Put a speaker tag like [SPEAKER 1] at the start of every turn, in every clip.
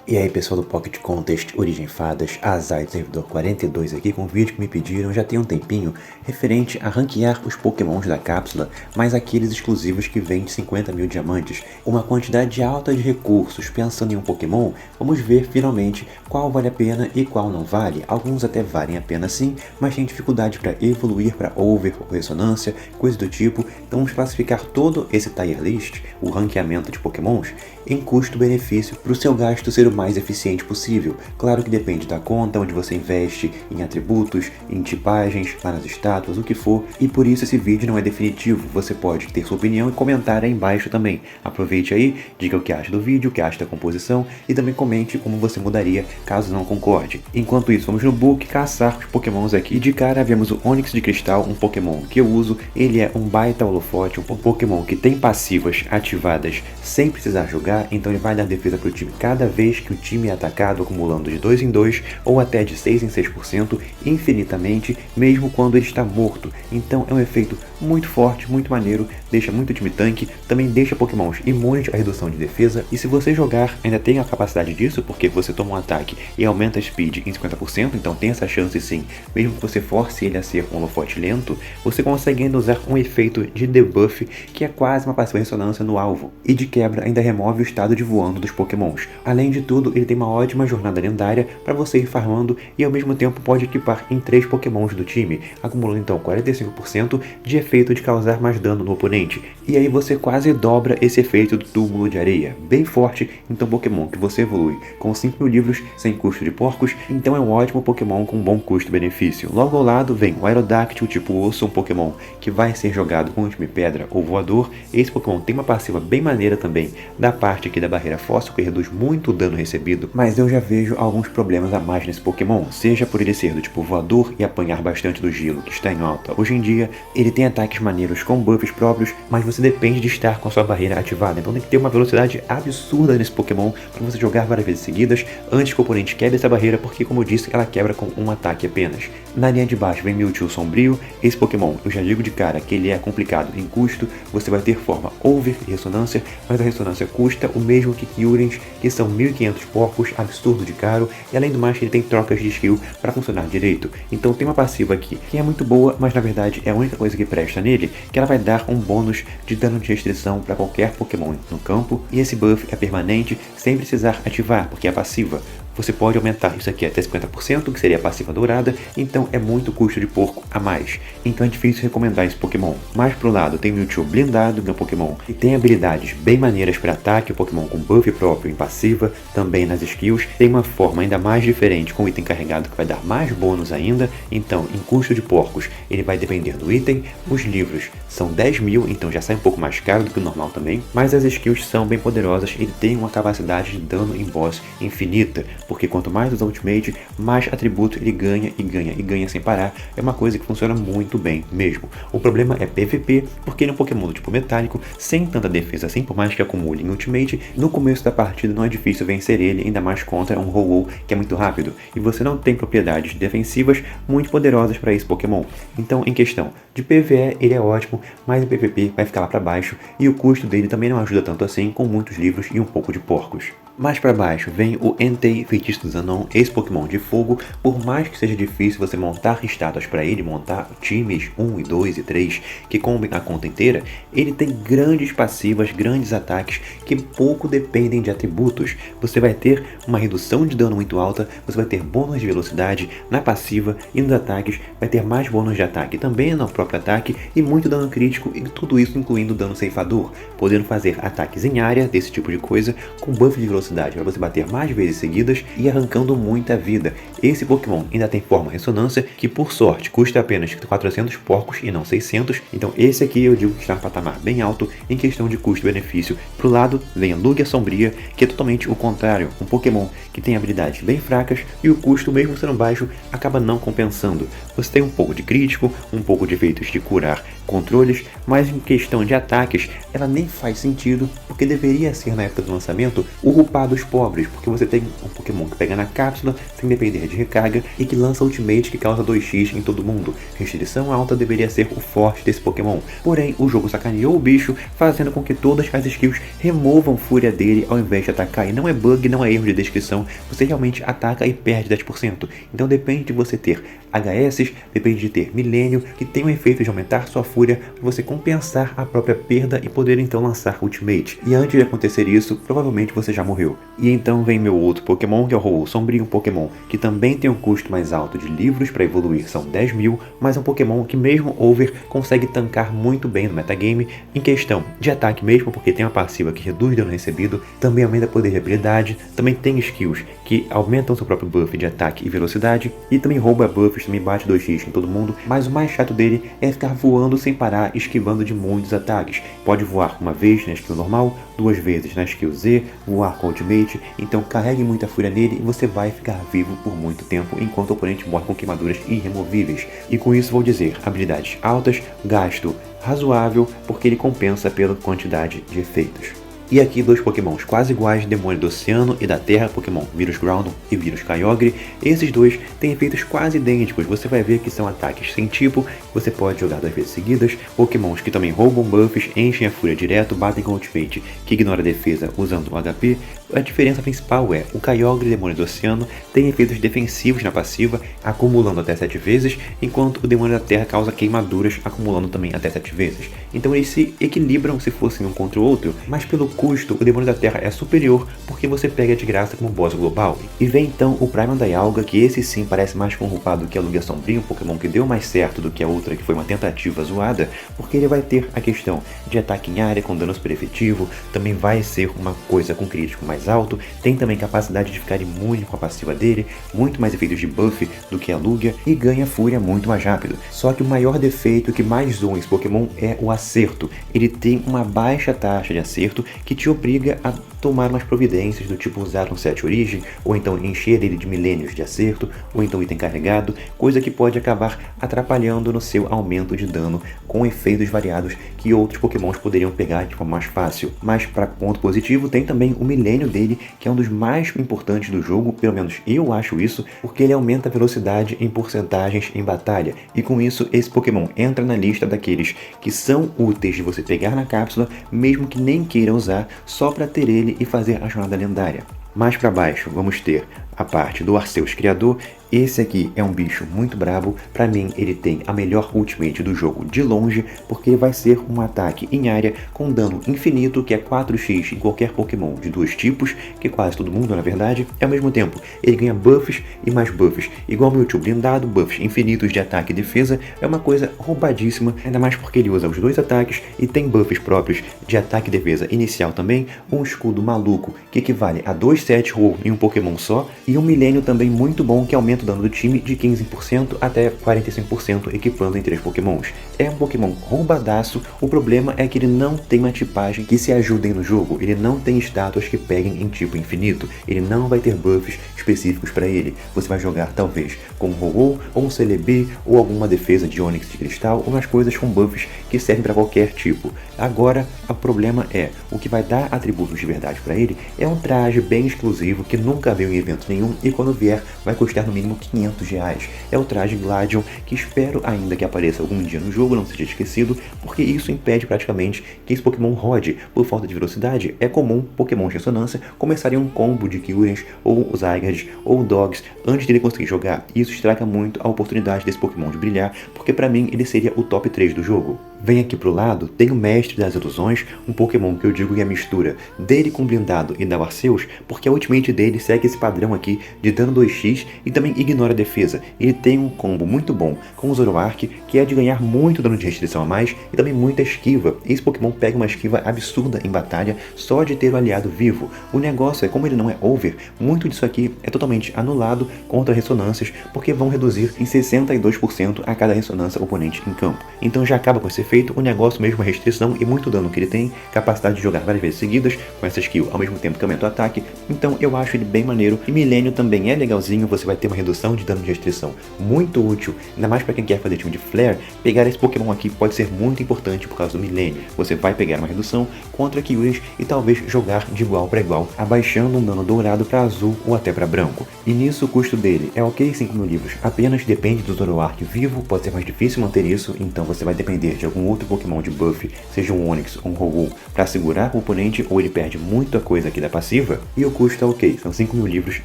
[SPEAKER 1] E aí pessoal do Pocket Contest Origem Fadas, Azai do servidor 42 aqui com um vídeo que me pediram já tem um tempinho referente a ranquear os pokémons da cápsula, mas aqueles exclusivos que vêm de 50 mil diamantes, uma quantidade alta de recursos. Pensando em um pokémon, vamos ver finalmente qual vale a pena e qual não vale. Alguns até valem a pena sim, mas tem dificuldade para evoluir para Over ou Ressonância, coisa do tipo. Então vamos classificar todo esse tier list, o ranqueamento de pokémons, em custo-benefício para o seu gasto ser o mais eficiente possível. Claro que depende da conta, onde você investe, em atributos, em tipagens, lá nas estátuas, o que for, e por isso esse vídeo não é definitivo. Você pode ter sua opinião e comentar aí embaixo também. Aproveite aí, diga o que acha do vídeo, o que acha da composição e também comente como você mudaria caso não concorde. Enquanto isso, vamos no book caçar os pokémons aqui. De cara vemos o Onix de Cristal, um pokémon que eu uso. Ele é um baita holofote, um pokémon que tem passivas ativadas sem precisar jogar, então ele vai dar defesa para o time cada vez que o time é atacado, acumulando de 2 em 2 ou até de 6 em 6% infinitamente, mesmo quando ele está morto. Então é um efeito muito forte, muito maneiro, deixa muito time tanque, também deixa pokémons imunes à redução de defesa, e se você jogar ainda tem a capacidade disso, porque você toma um ataque e aumenta a speed em 50%, então tem essa chance sim, mesmo que você force ele a ser um holofote lento, você consegue ainda usar um efeito de debuff, que é quase uma passiva ressonância no alvo, e de quebra ainda remove o estado de voando dos pokémons. Além de tudo, ele tem uma ótima jornada lendária para você ir farmando e ao mesmo tempo pode equipar em 3 pokémons do time, acumulando então 45% de efeito de causar mais dano no oponente. E aí você quase dobra esse efeito do túmulo de areia, bem forte. Então pokémon que você evolui com 5 mil livros sem custo de porcos, então é um ótimo pokémon com bom custo-benefício. Logo ao lado vem o Aerodactyl tipo osso, um pokémon que vai ser jogado com o time pedra ou voador. Esse pokémon tem uma passiva bem maneira também da parte aqui da barreira fóssil, que reduz muito o dano recebido, mas eu já vejo alguns problemas a mais nesse pokémon, seja por ele ser do tipo voador e apanhar bastante do gelo que está em alta hoje em dia. Ele tem ataques maneiros com buffs próprios, mas você depende de estar com a sua barreira ativada, então tem que ter uma velocidade absurda nesse pokémon para você jogar várias vezes seguidas antes que o oponente quebre essa barreira, porque como eu disse, ela quebra com um ataque apenas. Na linha de baixo vem Mewtwo Sombrio. Esse pokémon eu já digo de cara que ele é complicado em custo, você vai ter forma Over e Ressonância, mas a Ressonância custa o mesmo que Kyurem, que são 1500 porcos, absurdo de caro, e além do mais ele tem trocas de skill para funcionar direito. Então tem uma passiva aqui que é muito boa, mas na verdade é a única coisa que presta nele, que ela vai dar um bônus de dano de restrição para qualquer pokémon no campo, e esse buff é permanente sem precisar ativar, porque é passiva. Você pode aumentar isso aqui até 50%, que seria a passiva dourada, então é muito custo de porco a mais. Então é difícil recomendar esse Pokémon. Mais pro lado tem o Mewtwo blindado, meu Pokémon, que tem habilidades bem maneiras para ataque, o Pokémon com buff próprio em passiva, também nas skills. Tem uma forma ainda mais diferente com o item carregado que vai dar mais bônus ainda, então em custo de porcos ele vai depender do item. Os livros são 10 mil, então já sai um pouco mais caro do que o normal também, mas as skills são bem poderosas. Ele tem uma capacidade de dano em boss infinita, porque quanto mais usa Ultimate, mais atributo ele ganha e ganha e ganha sem parar. É uma coisa que funciona muito bem mesmo. O problema é PVP, porque ele é um Pokémon do tipo metálico, sem tanta defesa assim, por mais que acumule em Ultimate. No começo da partida não é difícil vencer ele, ainda mais contra um Ho-Oh que é muito rápido, e você não tem propriedades defensivas muito poderosas para esse Pokémon. Então em questão de PvE ele é ótimo, mas em PVP vai ficar lá para baixo, e o custo dele também não ajuda tanto assim, com muitos livros e um pouco de porcos. Mais para baixo vem o Entei, Feitiço do Zanon, esse Pokémon de fogo. Por mais que seja difícil você montar estátuas para ele, montar times 1 e 2 e 3 que combem a conta inteira, ele tem grandes passivas, grandes ataques que pouco dependem de atributos. Você vai ter uma redução de dano muito alta, você vai ter bônus de velocidade na passiva, e nos ataques vai ter mais bônus de ataque também no próprio ataque, e muito dano crítico, e tudo isso incluindo dano ceifador, podendo fazer ataques em área desse tipo de coisa com buff de velocidade para você bater mais vezes seguidas e arrancando muita vida. Esse Pokémon ainda tem forma Ressonância, que por sorte custa apenas 400 porcos e não 600, então esse aqui eu digo que está no patamar bem alto em questão de custo-benefício. Pro lado vem a Lugia Sombria, que é totalmente o contrário, um Pokémon que tem habilidades bem fracas e o custo, mesmo sendo baixo, acaba não compensando. Você tem um pouco de crítico, um pouco de efeito efeitos de curar controles, mas em questão de ataques, ela nem faz sentido, porque deveria ser na época do lançamento o upar dos pobres, porque você tem um Pokémon que pega na cápsula sem depender de recarga e que lança Ultimate que causa 2x em todo mundo. Restrição alta deveria ser o forte desse Pokémon, porém o jogo sacaneou o bicho, fazendo com que todas as skills removam fúria dele ao invés de atacar, e não é bug, não é erro de descrição, você realmente ataca e perde 10%, então depende de você ter HS, depende de ter Milênio, que tem o efeito de aumentar sua fúria para você compensar a própria perda e poder então lançar Ultimate. E antes de acontecer isso, provavelmente você já morreu. E então vem meu outro Pokémon, que é o Ho-Oh Sombrio, um Pokémon que também tem um custo mais alto de livros para evoluir, são 10.000, mas é um Pokémon que mesmo over consegue tancar muito bem no metagame, em questão de ataque mesmo, porque tem uma passiva que reduz dano recebido, também aumenta poder de habilidade, também tem skills que aumentam seu próprio buff de ataque e velocidade, e também rouba buffs, também bate 2x em todo mundo, mas o mais chato dele é ficar voando sem parar, esquivando de muitos ataques. Pode voar uma vez na skill normal, 2 vezes na skill Z, voar com Ultimate, então carregue muita fúria nele e você vai ficar vivo por muito tempo, enquanto o oponente morre com queimaduras irremovíveis. E com isso vou dizer, habilidades altas, gasto razoável, porque ele compensa pela quantidade de efeitos. E aqui dois Pokémons quase iguais, Demônio do Oceano e da Terra, Pokémon Virus Groudon e Virus Kyogre. Esses dois têm efeitos quase idênticos, você vai ver que são ataques sem tipo, você pode jogar 2 vezes seguidas, Pokémons que também roubam buffs, enchem a fúria direto, batem com Ultimate, que ignora a defesa usando o HP. A diferença principal é, o Kyogre Demônio do Oceano tem efeitos defensivos na passiva, acumulando até 7 vezes, enquanto o Demônio da Terra causa queimaduras, acumulando também até 7 vezes. Então eles se equilibram se fossem um contra o outro, mas pelo custo, o Demônio da Terra é superior porque você pega de graça como boss global. E vem então o Primal Dialga, que esse sim parece mais corrupado que a Lugia Sombrio, um Pokémon que deu mais certo do que a outra, que foi uma tentativa zoada, porque ele vai ter a questão de ataque em área com dano super efetivo, também vai ser uma coisa com crítico mais alto, tem também capacidade de ficar imune com a passiva dele, muito mais efeitos de buff do que a Lugia, e ganha fúria muito mais rápido. Só que o maior defeito que mais zoa esse Pokémon é o acerto. Ele tem uma baixa taxa de acerto que te obriga a tomar umas providências do tipo usar um set origem, ou então encher ele de milênios de acerto, ou então item carregado, coisa que pode acabar atrapalhando no seu aumento de dano com efeitos variados que outros Pokémons poderiam pegar de forma mais fácil. Mas para ponto positivo tem também o milênio dele, que é um dos mais importantes do jogo, pelo menos eu acho isso, porque ele aumenta a velocidade em porcentagens em batalha, e com isso esse Pokémon entra na lista daqueles que são úteis de você pegar na cápsula, mesmo que nem queira usar, só para ter ele e fazer a jornada lendária. Mais para baixo vamos ter a parte do Arceus Criador. Esse aqui é um bicho muito brabo, pra mim ele tem a melhor Ultimate do jogo de longe, porque ele vai ser um ataque em área com dano infinito, que é 4x em qualquer Pokémon de 2 tipos, que quase todo mundo na verdade, e ao mesmo tempo ele ganha buffs e mais buffs, igual o Mewtwo blindado, buffs infinitos de ataque e defesa, é uma coisa roubadíssima, ainda mais porque ele usa os 2 ataques e tem buffs próprios de ataque e defesa inicial também, um escudo maluco que equivale a 2 sets roll em um Pokémon só, e um milênio também muito bom que aumenta o dano do time de 15% até 45% equipando em 3 Pokémons. É um Pokémon roubadaço, o problema é que ele não tem uma tipagem que se ajudem no jogo, ele não tem estátuas que peguem em tipo infinito, ele não vai ter buffs específicos para ele. Você vai jogar talvez com um Ho-Oh ou um Celebi ou alguma defesa de Onix de Cristal, ou umas coisas com buffs que servem para qualquer tipo. Agora, o problema é, o que vai dar atributos de verdade para ele é um traje bem exclusivo que nunca veio em evento nenhum e quando vier vai custar no mínimo 500 reais. É o traje Gladion, que espero ainda que apareça algum dia no jogo, não seja esquecido, porque isso impede praticamente que esse Pokémon rode. Por falta de velocidade, é comum Pokémon de ressonância começarem um combo de Kyurems ou Zygardes ou Dogs antes de ele conseguir jogar. Isso estraga muito a oportunidade desse Pokémon de brilhar, porque pra mim ele seria o top 3 do jogo. Vem aqui pro lado, tem o Mestre das Ilusões, um Pokémon que eu digo que é a mistura dele com Blindado e da Arceus, porque a Ultimate dele segue esse padrão aqui de dano 2x e também ignora a defesa. Ele tem um combo muito bom com o Zoroark, que é de ganhar muito dano de restrição a mais e também muita esquiva. Esse Pokémon pega uma esquiva absurda em batalha só de ter o aliado vivo. O negócio é, como ele não é over, muito disso aqui é totalmente anulado contra ressonâncias, porque vão reduzir em 62% a cada ressonância oponente em campo. Então já acaba com esse efeito. efeito, o negócio mesmo é restrição e muito dano que ele tem, capacidade de jogar várias vezes seguidas com essa skill ao mesmo tempo que aumenta o ataque, então eu acho ele bem maneiro. E Milênio também é legalzinho, você vai ter uma redução de dano de restrição muito útil, ainda mais para quem quer fazer time de Flare. Pegar esse Pokémon aqui pode ser muito importante por causa do Milênio. Você vai pegar uma redução contra Kyurem e talvez jogar de igual para igual, abaixando um dano dourado para azul ou até para branco. E nisso o custo dele é ok, 5.000 livros, apenas depende do Zoroark vivo, pode ser mais difícil manter isso, então você vai depender de algum outro Pokémon de buff, seja um Onix ou um Ho-Oh, para segurar o oponente, ou ele perde muita coisa aqui da passiva, e o custo é ok, são 5.000 livros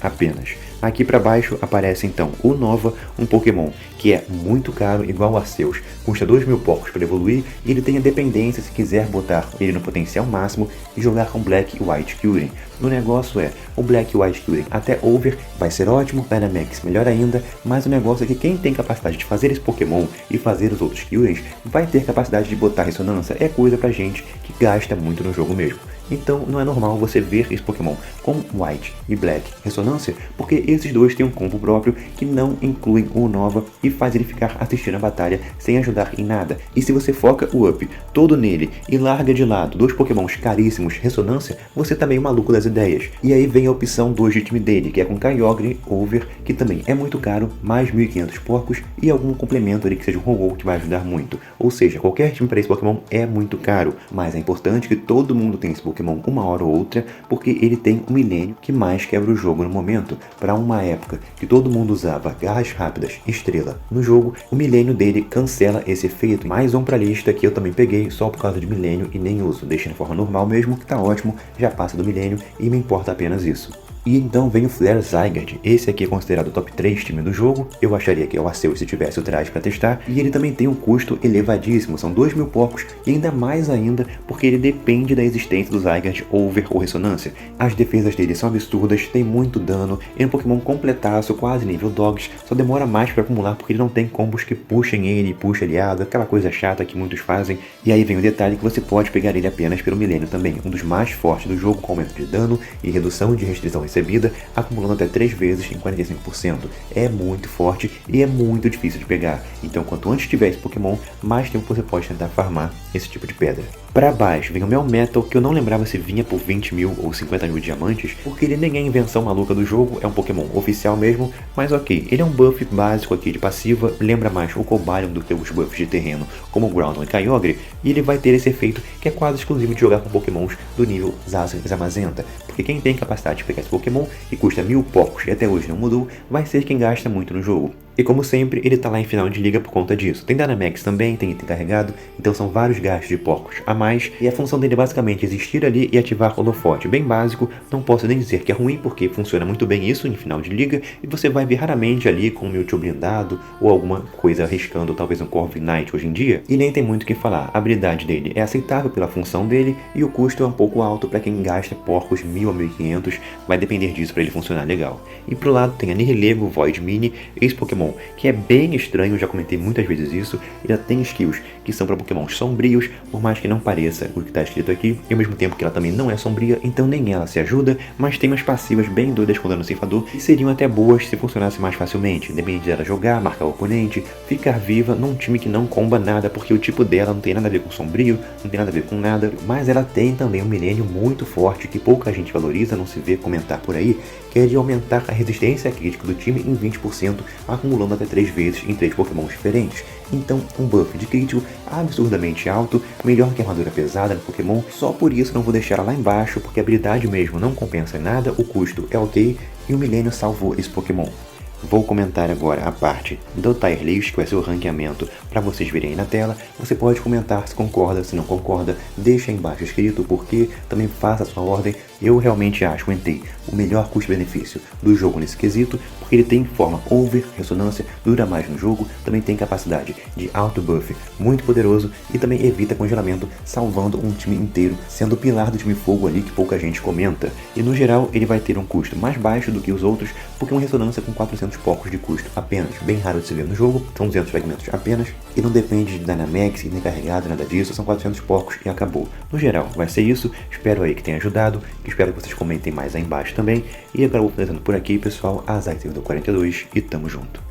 [SPEAKER 1] apenas. Aqui para baixo aparece então o Nova, um Pokémon que é muito caro, igual a Arceus, custa 2.000 Pocos para evoluir, e ele tem a dependência se quiser botar ele no potencial máximo e jogar com Black e White Kyurem. O negócio é, o Black e White Kyurem até Over vai ser ótimo, Dynamax melhor ainda, mas o negócio é que quem tem capacidade de fazer esse Pokémon e fazer os outros Kyurems vai ter capacidade de botar ressonância, é coisa pra gente que gasta muito no jogo mesmo. Então não é normal você ver esse Pokémon com White e Black ressonância, porque esses dois têm um combo próprio que não inclui o Nova e faz ele ficar assistindo a batalha sem ajudar em nada. E se você foca o up todo nele e larga de lado dois Pokémons caríssimos ressonância, você tá meio maluco das ideias. E aí vem a opção 2 de time dele, que é com Kyogre Over, que também é muito caro, mais 1.500 porcos e algum complemento ali que seja um Ho-Oh que vai ajudar muito. Ou seja, qualquer time para esse Pokémon é muito caro, mas é importante que todo mundo tenha esse Pokémon uma hora ou outra, porque ele tem um Milênio que mais quebra o jogo no momento. Para uma época que todo mundo usava garras rápidas, estrela no jogo, o Milênio dele cancela esse efeito. Mais um pra lista que eu também peguei só por causa de Milênio e nem uso, deixei na forma normal mesmo, que tá ótimo, já passa do Milênio e me importa apenas isso. E então vem o Flare Zygarde, esse aqui é considerado o top 3 time do jogo, eu acharia que é o Arceus se tivesse o traje para testar, e ele também tem um custo elevadíssimo, são 2.000 Pocos, e ainda mais ainda porque ele depende da existência do Zygarde Over ou Ressonância. As defesas dele são absurdas, tem muito dano, é um Pokémon completaço, quase nível Dogs, só demora mais para acumular porque ele não tem combos que puxem ele, puxa aliado, aquela coisa chata que muitos fazem, e aí vem o detalhe que você pode pegar ele apenas pelo Milênio também, um dos mais fortes do jogo com aumento de dano e redução de restrição recebida, acumulando até 3 vezes em 45%. É muito forte e é muito difícil de pegar, então quanto antes tiver esse Pokémon, mais tempo você pode tentar farmar esse tipo de pedra. Para baixo vem o Melmetal, que eu não lembrava se vinha por 20.000 ou 50.000 diamantes, porque ele nem é invenção maluca do jogo, é um Pokémon oficial mesmo, mas ok, ele é um buff básico aqui de passiva, lembra mais o Cobalion do que os buffs de terreno, como o Groudon e Kyogre, e ele vai ter esse efeito que é quase exclusivo de jogar com Pokémons do nível Zacian e Zamazenta, porque quem tem capacidade de pegar esse Pokémon e custa 1.000 Pocos e até hoje não mudou, vai ser quem gasta muito no jogo. E como sempre, ele tá lá em final de liga por conta disso. Tem Dynamax também, tem item carregado, então são vários gastos de Pocos a mais, e a função dele é basicamente existir ali e ativar holofote. Bem básico, não posso nem dizer que é ruim, porque funciona muito bem isso em final de liga, e você vai ver raramente ali com um Mewtwo blindado, ou alguma coisa arriscando talvez um Corviknight hoje em dia, e nem tem muito o que falar. A habilidade dele é aceitável pela função dele, e o custo é um pouco alto para quem gasta Porcos 1.000 a 1.500, vai depender disso para ele funcionar legal. E pro lado tem a Nihilego Void Mini, esse Pokémon que é bem estranho, já comentei muitas vezes isso, ele tem skills que são para Pokémons sombrios, por mais que não pareça o que está escrito aqui, e ao mesmo tempo que ela também não é sombria, então nem ela se ajuda, mas tem umas passivas bem doidas com dano ceifador, que seriam até boas se funcionasse mais facilmente, depende dela jogar, marcar o oponente, ficar viva num time que não comba nada, porque o tipo dela não tem nada a ver com sombrio, não tem nada a ver com nada, mas ela tem também um Milênio muito forte, que pouca gente valoriza, não se vê comentar por aí, que é de aumentar a resistência crítica do time em 20%, acumulando até 3 vezes em 3 Pokémons diferentes. Então, um buff de crítico absurdamente alto, melhor que a armadura pesada no Pokémon, só por isso não vou deixar ela lá embaixo, porque a habilidade mesmo não compensa em nada, o custo é ok, e o Milênio salvou esse Pokémon. Vou comentar agora a parte do Tier List, que vai ser o ranqueamento, para vocês verem aí na tela. Você pode comentar se concorda, se não concorda, deixa aí embaixo escrito o porquê, também faça a sua ordem. Eu realmente acho o Entei o melhor custo-benefício do jogo nesse quesito, porque ele tem forma over, ressonância, dura mais no jogo, também tem capacidade de auto buff muito poderoso e também evita congelamento, salvando um time inteiro, sendo o pilar do time fogo ali que pouca gente comenta. E no geral ele vai ter um custo mais baixo do que os outros, porque uma ressonância com 400 Pocos de custo apenas, bem raro de se ver no jogo, são 200 fragmentos apenas, e não depende de Dynamax, nem carregado, nada disso, são 400 Pocos e acabou. No geral vai ser isso, espero aí que tenha ajudado, espero que vocês comentem mais aí embaixo também, e agora eu vou finalizando por aqui pessoal, Azai Servidor 42 e tamo junto.